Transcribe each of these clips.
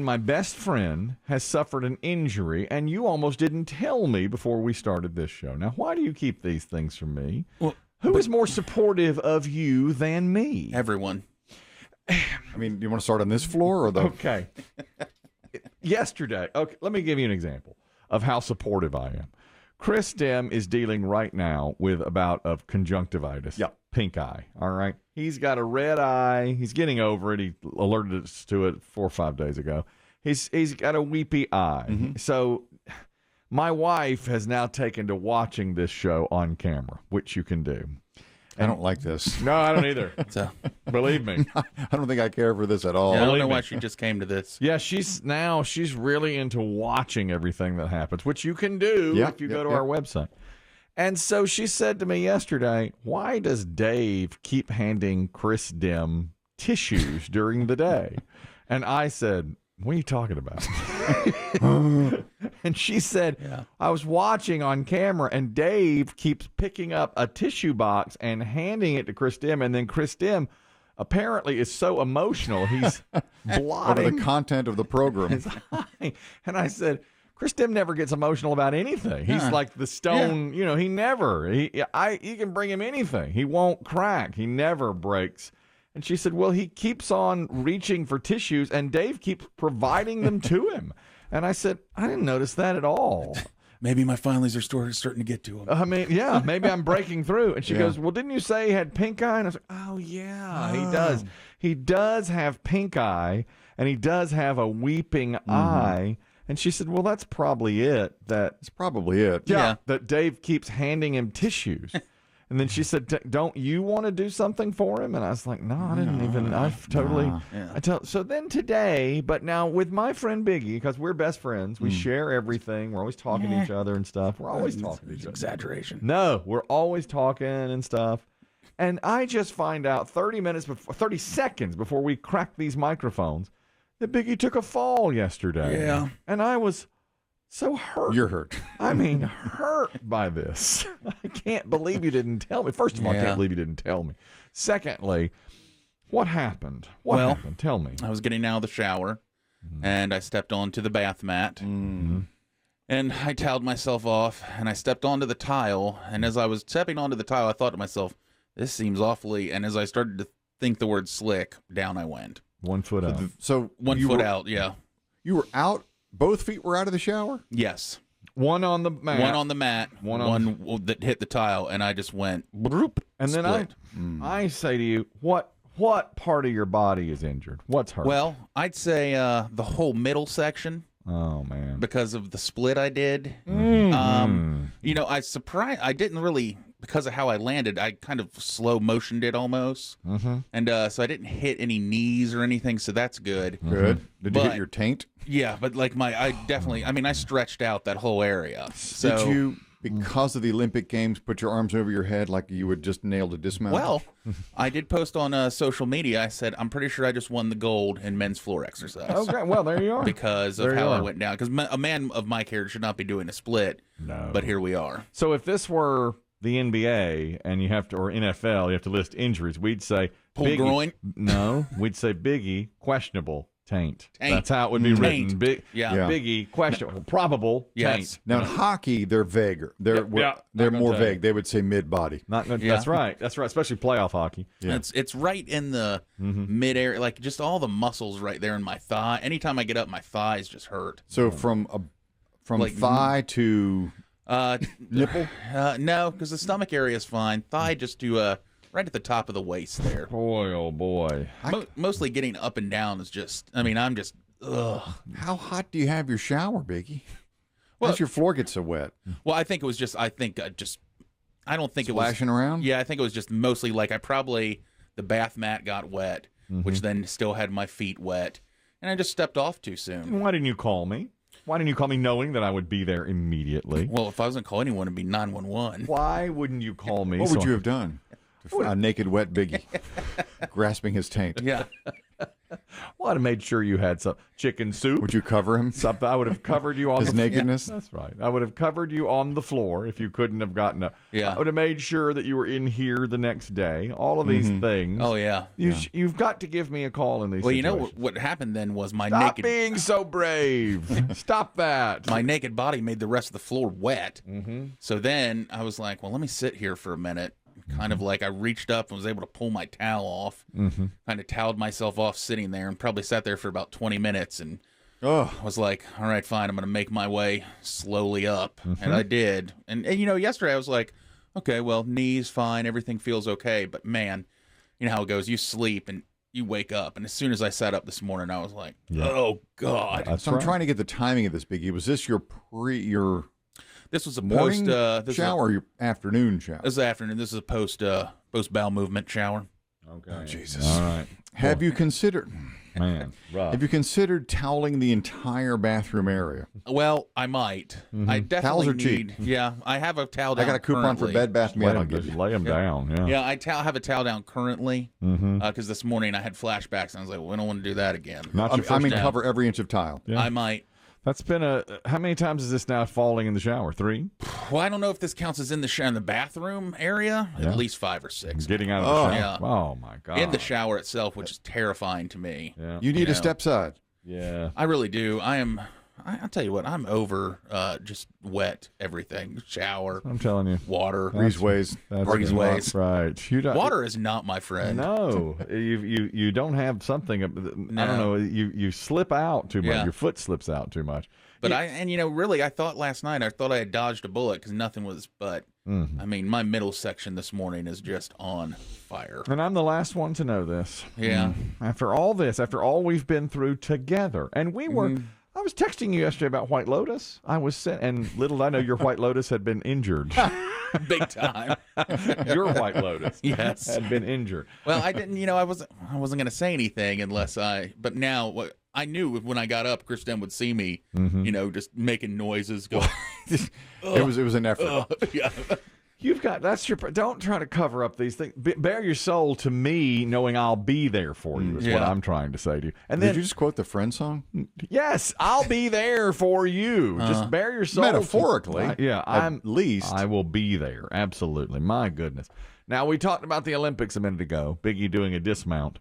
My best friend has suffered an injury, and you almost didn't tell me before we started this show. Now, why do you keep these things from me? Well, Who is more supportive of you than me? Everyone. I mean, you want to start on this floor or the? Okay. Yesterday, okay, let me give you an example of how supportive I am. Chris Demm is dealing right now with a bout of conjunctivitis. Yep. Pink eye. All right. He's got a red eye. He's getting over it. He alerted us to it 4 or 5 days ago. He's got a weepy eye. Mm-hmm. So my wife has now taken to watching this show on camera, which you can do. I don't like this. No, I don't either. So, Believe me. I don't think I care for this at all. yeah, I don't Believe know me. why she just came to this. Yeah, she's really into watching everything that happens, which you can do if you go to our website. And so she said to me yesterday, why does Dave keep handing Chris Demm tissues during the day? And I said, what are you talking about? And she said, I was watching on camera, and Dave keeps picking up a tissue box and handing it to Chris Demm, and then Chris Demm apparently is so emotional, he's Over blotting the content of the program. his eye. And I said, Chris Demm never gets emotional about anything. He's like the stone, he never. You can bring him anything. He won't crack. He never breaks. And she said, well, he keeps on reaching for tissues, and Dave keeps providing them to him. And I said, I didn't notice that at all. Maybe my filings are starting to get to him. I mean, yeah, maybe I'm breaking through. And she goes, well, didn't you say he had pink eye? And I was like, oh, yeah, he does. He does have pink eye, and he does have a weeping eye. And she said, well, that's probably it. That's probably it. Yeah. That Dave keeps handing him tissues. And then she said, don't you want to do something for him? And I was like, no, I didn't even. I've totally. So then today, but now with my friend Biggie, because we're best friends, we share everything. We're always talking to each other and stuff. We're always talking to each other. Exaggeration. No, we're always talking and stuff. And I just find out 30 seconds before we crack these microphones that Biggie took a fall yesterday. Yeah. And I was so hurt. You're hurt. I mean, hurt by this. I can't believe you didn't tell me. First of all, I can't believe you didn't tell me. Secondly, what happened? What happened? Tell me. I was getting out of the shower, and I stepped onto the bath mat, and I toweled myself off, and I stepped onto the tile, and as I was stepping onto the tile, I thought to myself, this seems awfully, and as I started to think the word slick, down I went. 1 foot out. So One foot out, yeah. You were out. Both feet were out of the shower. Yes. One on the mat. One on the mat, One that hit the tile, and I just went, bloop, And then split. I say to you, what part of your body is injured? What's hurt? Well, I'd say the whole middle section. Oh, man. Because of the split I did. I didn't really, because of how I landed, I kind of slow motioned it almost. And so I didn't hit any knees or anything, so that's good. Good. Did you But- hit your taint? Yeah, but like I stretched out that whole area. So, Did you, because of the Olympic Games, put your arms over your head like you would just nailed a dismount? well, I did post on social media. I said, I'm pretty sure I just won the gold in men's floor exercise. Okay, well, there you are. Because of There you how I are. went down. Because a man of my character should not be doing a split. No. But here we are. So if this were the NBA and you have to, or NFL, you have to list injuries, we'd say Pulled groin? No, we'd say Biggie, questionable, taint. Taint. That's how it would be written. Yeah. Biggie, questionable, probable, Yes. taint. Now in hockey, they're vaguer. They're not they're gonna more tell you. vague. They would say mid body. Not good. Yeah. That's right. That's right. Especially playoff hockey. Yeah. It's right in the mid-area, like just all the muscles right there in my thigh. Anytime I get up, my thighs just hurt. So from Like- thigh to Nipple? No, because the stomach area is fine. Thigh just to right at the top of the waist there. Boy, oh boy. Mostly getting up and down is just, I'm just, ugh. how hot do you have your shower, Biggie? Well- Does your floor get so wet? Well, I think it was just, I don't think Splashing it was. around? Yeah, I think it was just mostly like the bath mat got wet, which then still had my feet wet, and I just stepped off too soon. Why didn't you call me? Why didn't you call me knowing that I would be there immediately? Well, if I wasn't calling anyone, it'd be 911. Why wouldn't you call me? What would you have done? A naked, wet Biggie grasping his taint. Yeah. Well, I'd have made sure you had some chicken soup. Would you cover him? Something. I would have covered you on His the nakedness? Yeah, that's right. I would have covered you on the floor if you couldn't have gotten up. Yeah. I would have made sure that you were in here the next day. All of these things. Oh, yeah. You've got to give me a call in these Well, you situations. know what happened then was my Stop naked being so brave. Stop that. my naked body made the rest of the floor wet. So then I was like, well, let me sit here for a minute. Kind of like I reached up and was able to pull my towel off. Kind of toweled myself off sitting there and probably sat there for about 20 minutes and I was like, all right, fine. I'm going to make my way slowly up. And I did. And, you know, yesterday I was like, okay, well, knees fine. Everything feels okay. But, man, you know how it goes. You sleep and you wake up. And as soon as I sat up this morning, I was like, oh, God. So I'm trying to get the timing of this, Biggie. Was this your This was a morning post shower or your afternoon shower? This is afternoon. This is a post bowel movement shower. Okay. Oh, Jesus. All right. Have you considered... Man, rough. Have you considered toweling the entire bathroom area? Well, I might. I definitely Towels are need. cheap. Yeah, I have a towel down. I got a coupon currently. for Bed Bath lay Beyond. them, just lay them down. Yeah. Yeah, I have a towel down currently because this morning I had flashbacks and I was like, well, we don't want to do that again. Not your I first mean, time. cover every inch of tile. Yeah. I might. That's been how many times is this now falling in the shower? 3? Well, I don't know if this counts as in the bathroom area. Yeah. At least 5 or 6. Getting out of the shower. Yeah. Oh my God. In the shower itself, which is terrifying to me. Yeah. You need You a know. step side. Yeah. I really do. I'll tell you what, I'm over just wet everything. Shower, I'm telling you. water. Breezeways. That's Breezeways. right. You don't, Water is not my friend. No, you don't have something. I don't know. You slip out too much. Yeah. Your foot slips out too much. But really, I thought last night, I thought I had dodged a bullet because nothing was, but I mean, my middle section this morning is just on fire. And I'm the last one to know this. Yeah. After all this, after all we've been through together, and we were. I was texting you yesterday about White Lotus. I was sent, and little did I know your White Lotus had been injured. Big time. Your White Lotus, Yes. had been injured. Well, I didn't, I wasn't going to say anything but now I knew when I got up, Chris Demm would see me, just making noises, going, It was an effort. yeah. You've got don't try to cover up these things. Bare your soul to me, knowing I'll be there for you is what Yeah. I'm trying to say to you. And Did then you just quote the Friends song? yes, I'll be there for you. Just bare your soul. Metaphorically. At least. I will be there. Absolutely. My goodness. Now, we talked about the Olympics a minute ago. Biggie doing a dismount.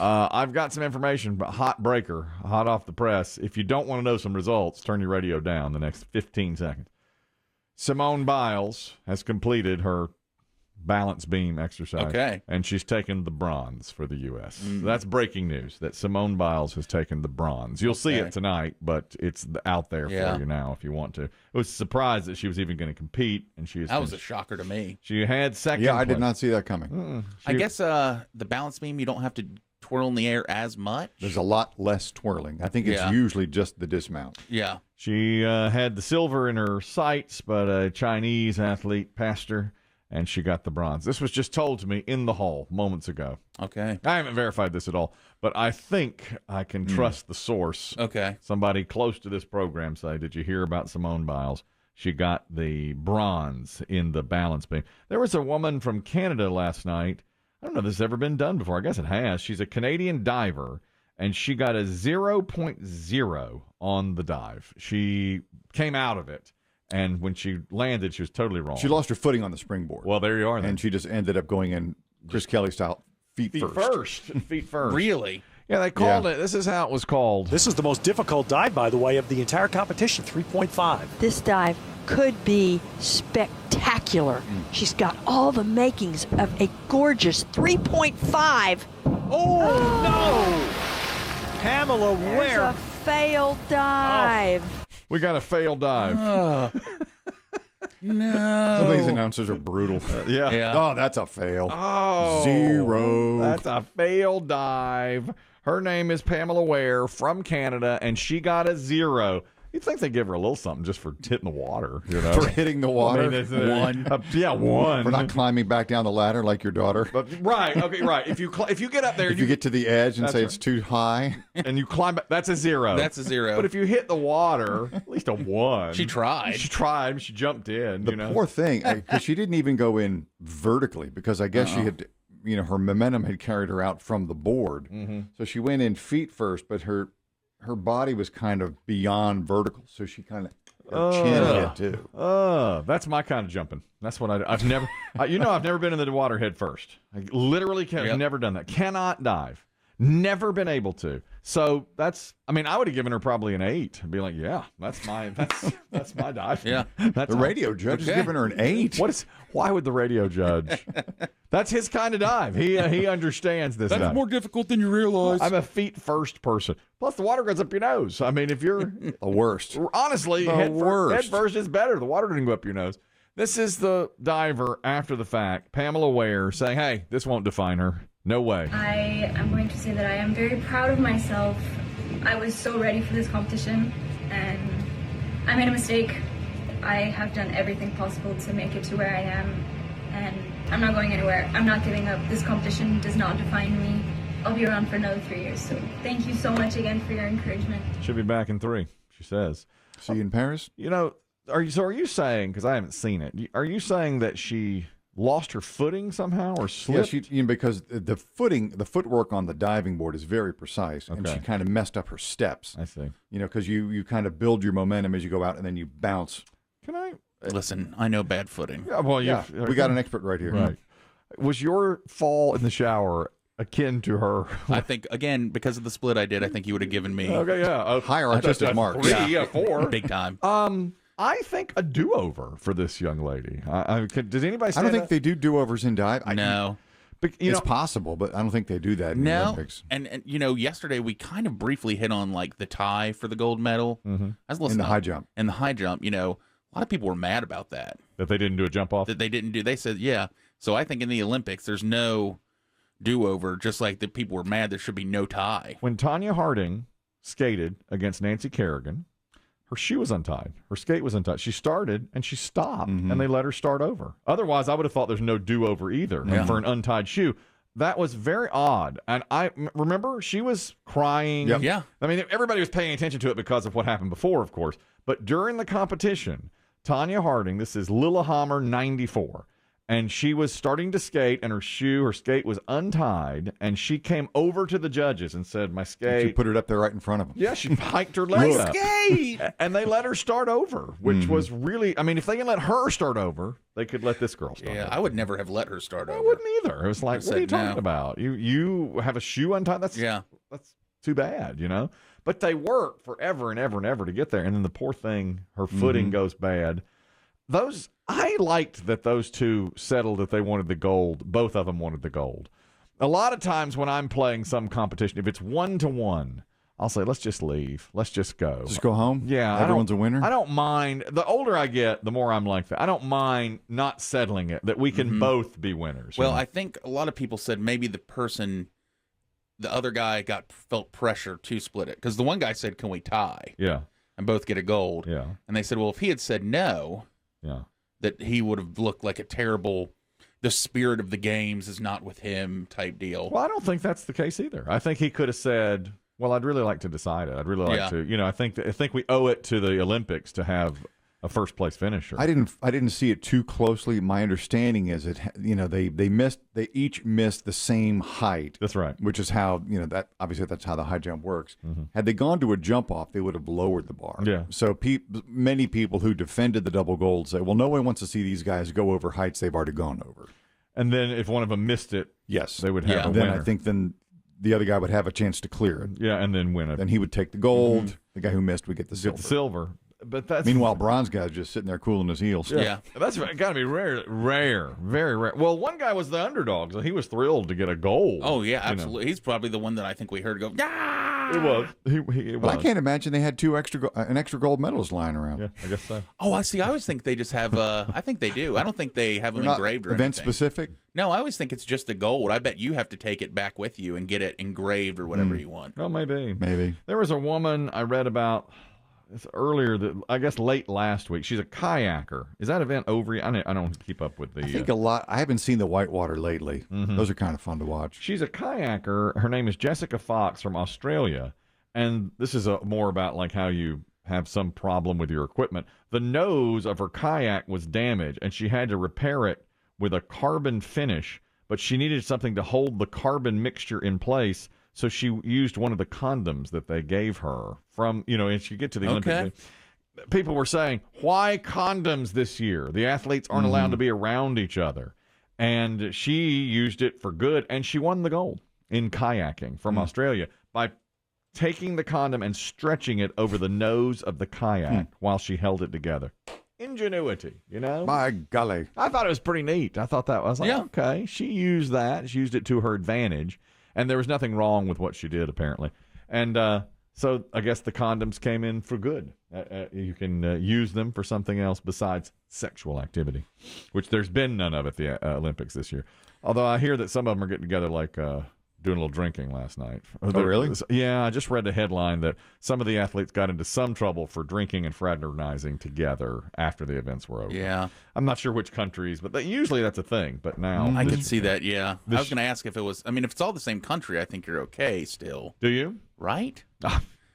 I've got some information, but hot breaker, hot off the press. If you don't want to know some results, turn your radio down the next 15 seconds. Simone Biles has completed her balance beam exercise. Okay. And she's taken the bronze for the U.S. That's breaking news that Simone Biles has taken the bronze. You'll see it tonight, but it's out there for you now if you want to. It was a surprise that she was even going to compete, and she is. That was a shocker to me. She had second. Yeah, I did place. not see that coming. I guess the balance beam, you don't have to twirl in the air as much. There's a lot less twirling. I think it's Yeah. usually just the dismount. Yeah. She had the silver in her sights, but a Chinese athlete passed her, and she got the bronze. This was just told to me in the hall moments ago. Okay. I haven't verified this at all, but I think I can trust the source. Okay. Somebody close to this program say, did you hear about Simone Biles? She got the bronze in the balance beam. There was a woman from Canada last night. I don't know if this has ever been done before. I guess it has. She's a Canadian diver, and she got a 0.0 on the dive. She came out of it, and when she landed, she was totally wrong. She lost her footing on the springboard. Well, there you are then. and she just ended up going in Chris Kelly style, feet first. Feet first. Really? Yeah, they called it. This is how it was called. This is the most difficult dive, by the way, of the entire competition, 3.5. This dive could be spectacular. She's got all the makings of a gorgeous 3.5. Oh, no! Pamela There's Ware. a failed dive. We got a failed dive. Some of these announcers are brutal. Yeah. Yeah. Oh, that's a fail. Oh, 0. That's a failed dive. Her name is Pamela Ware from Canada, and she got a 0. You'd think they'd give her a little something just for hitting the water, you know? For hitting the water. I mean, isn't it- yeah, 1. For not climbing back down the ladder like your daughter. But right, okay, right. If you get up there, If you get to the edge and That's say right. it's too high. and you climb back, that's a 0. That's a 0. But if you hit the water, at least a 1. She tried. She tried. She jumped in. The you know. poor thing, because she didn't even go in vertically because I guess she had, her momentum had carried her out from the board. Mm-hmm. So she went in feet first, but her body was kind of beyond vertical. So she kind of, her chin hit too. That's my kind of jumping. That's what I've never, I've never been in the water head first. I literally never done that. Cannot dive. Never been able to. So I would have given her probably an 8 and be like, yeah, that's my dive. Yeah. That's The radio judge is giving her an 8. Why would the radio judge? That's his kind of dive. He understands this. That's dive. more difficult than you realize. I'm a feet first person. Plus, the water goes up your nose. I mean, if you're The worst. honestly, head first is better. The water didn't go up your nose. This is the diver after the fact, Pamela Ware, saying, "Hey, this won't define her. No way." I am going to say that I am very proud of myself. I was so ready for this competition, and I made a mistake. I have done everything possible to make it to where I am, and I'm not going anywhere. I'm not giving up. This competition does not define me. I'll be around for another 3 years, so thank you so much again for your encouragement. She'll be back in 3, she says. See you in Paris? Are you saying, because I haven't seen it, are you saying that she lost her footing somehow or slipped? Yeah, because the footwork on the diving board is very precise, and she kind of messed up her steps. I see. Because you kind of build your momentum as you go out, and then you bounce. Can I? Listen, I know bad footing. Yeah, well, we got an expert right here. Right. Was your fall in the shower akin to her? I think, again, because of the split I did, I think you would have given me Okay, yeah. Higher artistic marks. 3, 4. big time. I think a do-over for this young lady. Does anybody? I don't think they do do-overs in dive. No. It's possible, but I don't think they do that in the Olympics. And yesterday we kind of briefly hit on like the tie for the gold medal. Mm-hmm. I was listening In the high jump. In the high jump, a lot of people were mad about that. That they didn't do a jump off? That they didn't do. They said, yeah. So I think in the Olympics, there's no do-over, just like the people were mad there should be no tie. When Tanya Harding skated against Nancy Kerrigan, her shoe was untied. Her skate was untied. She started and she stopped, and they let her start over. Otherwise, I would have thought there's no do-over either for an untied shoe. That was very odd. And I remember she was crying. Yep. Yeah. I mean, everybody was paying attention to it because of what happened before, of course. But during the competition, Tanya Harding, this is Lillehammer 94, and she was starting to skate, and her skate was untied, and she came over to the judges and said, "My skate." She put it up there right in front of them. Yeah, she hiked her leg up. Skate! And they let her start over, which was really, if they can let her start over, they could let this girl start over. I would never have let her start over. I wouldn't either. It was like, what are you talking no. about? You have a shoe untied? That's too bad, But they work forever and ever and ever to get there. And then the poor thing, her footing goes bad. I liked that those two settled that they wanted the gold. Both of them wanted the gold. A lot of times when I'm playing some competition, if it's 1-1, I'll say, let's just leave. Let's just go. Just go home? Yeah. Everyone's a winner? I don't mind. The older I get, the more I'm like that. I don't mind not settling it, that we can both be winners. Well, I think a lot of people said maybe the other guy felt pressure to split it. Because the one guy said, can we tie? Yeah. And both get a gold. Yeah. And they said, well, if he had said no, that he would have looked like a terrible, the spirit of the games is not with him type deal. Well, I don't think that's the case either. I think he could have said, well, I'd really like to decide it. I'd really like to, I think we owe it to the Olympics to have a first place finisher. I didn't see it too closely. My understanding is they each missed the same height. That's right. Which is how that obviously that's how the high jump works. Had they gone to a jump off, they would have lowered the bar. Yeah. So many people who defended the double gold say, well, no one wants to see these guys go over heights they've already gone over. And then if one of them missed it, yes, they would have a then winner. I think the other guy would have a chance to clear it. Yeah, and then win it. Then he would take the gold. The guy who missed would get the silver. Get the silver. But that's meanwhile, bronze guy's just sitting there cooling his heels. Yeah. That's got to be rare, very rare. Well, one guy was the underdog, so he was thrilled to get a gold. Oh yeah, absolutely. He's probably the one that I think we heard go. Ah! It was. It was. I can't imagine they had an extra gold medals lying around. Yeah, I guess so. Oh, I see. I always think they just have. I think they do. I don't think they have them engraved or event anything. specific. No, I always think it's just the gold. I bet you have to take it back with you and get it engraved or whatever you want. Well, maybe. Maybe. There was a woman I read about. It's earlier, I guess late last week. She's a kayaker. Is that event over? I don't keep up with the. I think a lot. I haven't seen the whitewater lately. Those are kind of fun to watch. She's a kayaker. Her name is Jessica Fox from Australia, and this is more about like how you have some problem with your equipment. The nose of her kayak was damaged, and she had to repair it with a carbon finish. but she needed something to hold the carbon mixture in place. So she used one of the condoms that they gave her from, and she get to the Olympics. People were saying, why condoms this year? The athletes aren't allowed to be around each other. And she used it for good, and she won the gold in kayaking from Australia by taking the condom and stretching it over the nose of the kayak while she held it together. Ingenuity, By golly. I thought it was pretty neat. I thought that was okay. She used that. She used it to her advantage, and there was nothing wrong with what she did, apparently. And so I guess the condoms came in for good. You can use them for something else besides sexual activity, which there's been none of at the Olympics this year. Although I hear that some of them are getting together like doing a little drinking last night. Oh, really? Yeah, I just read the headline that some of the athletes got into some trouble for drinking and fraternizing together after the events were over. Yeah. I'm not sure which countries, but usually that's a thing. But now I could see that, yeah. I was going to ask if it was, if it's all the same country, I think you're okay still. Do you? Right?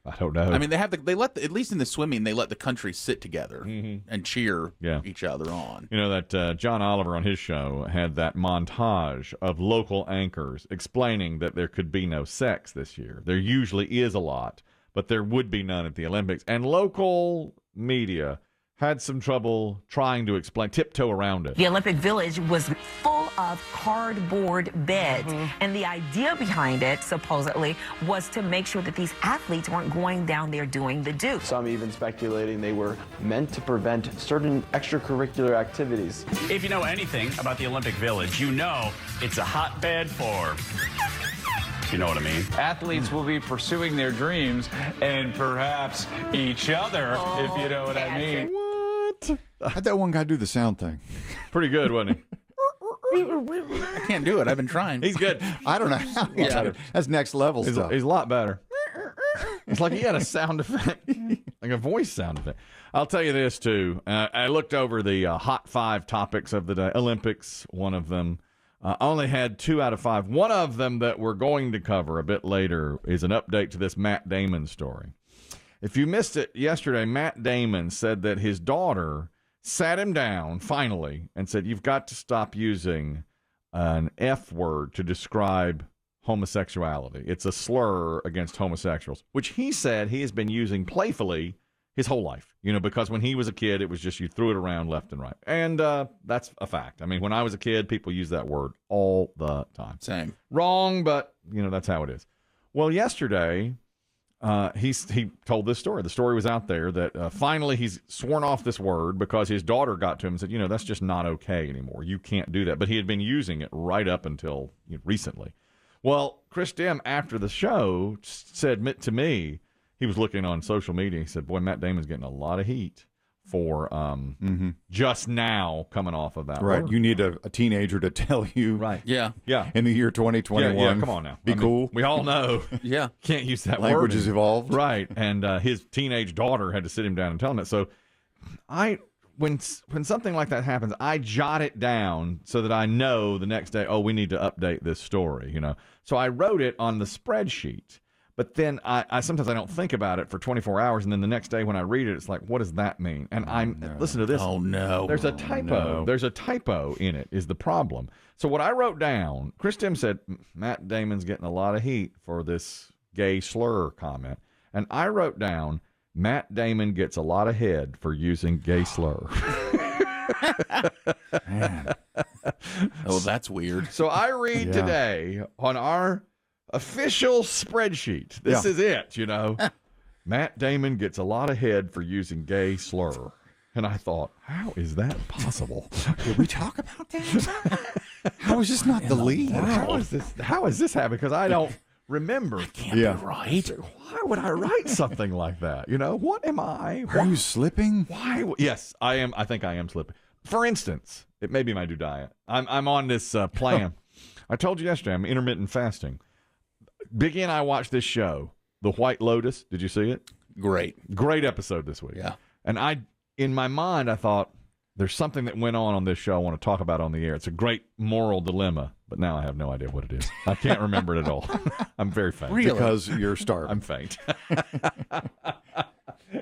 I don't know. I mean, they let at least in the swimming, they let the countries sit together and cheer each other on. That John Oliver on his show had that montage of local anchors explaining that there could be no sex this year. There usually is a lot, but there would be none at the Olympics. And local media had some trouble trying to tiptoe around it. The Olympic Village was full of cardboard beds. And the idea behind it, supposedly, was to make sure that these athletes weren't going down there doing the do. Some even speculating they were meant to prevent certain extracurricular activities. If you know anything about the Olympic Village, you know it's a hotbed for... You know what I mean? Athletes will be pursuing their dreams and perhaps each other, if you know what I mean. What? How'd that one guy do the sound thing? Pretty good, wasn't he? I can't do it. I've been trying. He's good. I don't know how he did it. That's next level stuff. He's a lot better. It's like he had a sound effect, like a voice sound effect. I'll tell you this, too. I looked over the Hot 5 topics of the day. Olympics, one of them. I only had 2 out of 5. One of them that we're going to cover a bit later is an update to this Matt Damon story. If you missed it yesterday, Matt Damon said that his daughter sat him down finally and said, you've got to stop using an F word to describe homosexuality. It's a slur against homosexuals, which he said he has been using playfully his whole life, because when he was a kid, it was just you threw it around left and right. And that's a fact. I mean, when I was a kid, people used that word all the time. Same. Wrong, but, that's how it is. Well, yesterday, he told this story. The story was out there that finally he's sworn off this word because his daughter got to him and said, that's just not okay anymore. You can't do that. But he had been using it right up until recently. Well, Chris Demm, after the show, said to me, he was looking on social media. He said, boy, Matt Damon's getting a lot of heat for just now coming off of that. Right. word. You need a teenager to tell you. Right. Yeah. Yeah. In the year 2021. Yeah, come on now. Be cool. We all know. Yeah. Can't use that word. Language has evolved. Right. And his teenage daughter had to sit him down and tell him that. So when something like that happens, I jot it down so that I know the next day, we need to update this story, So I wrote it on the spreadsheet. But then I sometimes I don't think about it for 24 hours, and then the next day when I read it, it's like, what does that mean? And listen to this. Oh, no. There's a typo. No. There's a typo in it is the problem. So what I wrote down, Chris Demm said, Matt Damon's getting a lot of heat for this gay slur comment. And I wrote down, Matt Damon gets a lot of head for using gay slur. Man. Oh, that's weird. So I read today on our official spreadsheet. This is it, Matt Damon gets a lot of head for using gay slur. And I thought, how is that possible? Did we talk about that? How is this not the lead? How is this happening? Because I don't remember. Can't be right. Why would I write something like that? What am I? Are you slipping? Why? Yes, I am. I think I am slipping. For instance, it may be my new diet. I'm on this plan. I told you yesterday I'm intermittent fasting. Biggie and I watched this show, The White Lotus. Did you see it? Great episode this week. Yeah. And in my mind, I thought, there's something that went on this show I want to talk about on the air. It's a great moral dilemma, but now I have no idea what it is. I can't remember it at all. I'm very faint. Really? Because you're starving. I'm faint.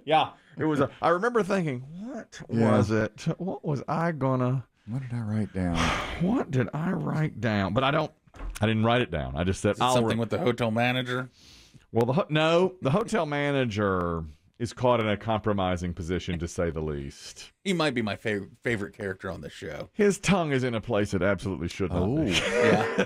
Yeah. It was I remember thinking, what was it? What was I gonna What did I write down? What did I write down? But I didn't write it down. I just said Something with the hotel manager. Well, the hotel manager is caught in a compromising position, to say the least. He might be my favorite character on the show. His tongue is in a place it absolutely should not be. Yeah.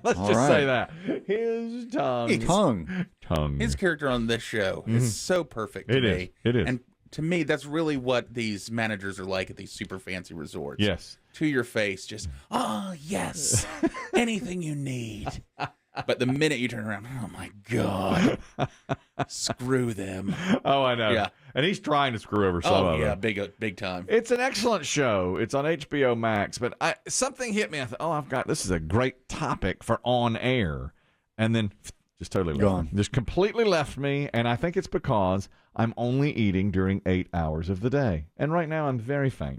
Let's just say that. His tongue. His character on this show is so perfect to me. It is. And to me, that's really what these managers are like at these super fancy resorts. Yes. To your face, just, yes, anything you need. But the minute you turn around, oh, my God, screw them. Oh, I know. Yeah. And he's trying to screw over some of them. Big time. It's an excellent show. It's on HBO Max. But something hit me. I thought, this is a great topic for on air. And then just totally left me. Just completely left me. And I think it's because I'm only eating during 8 hours of the day. And right now I'm very faint.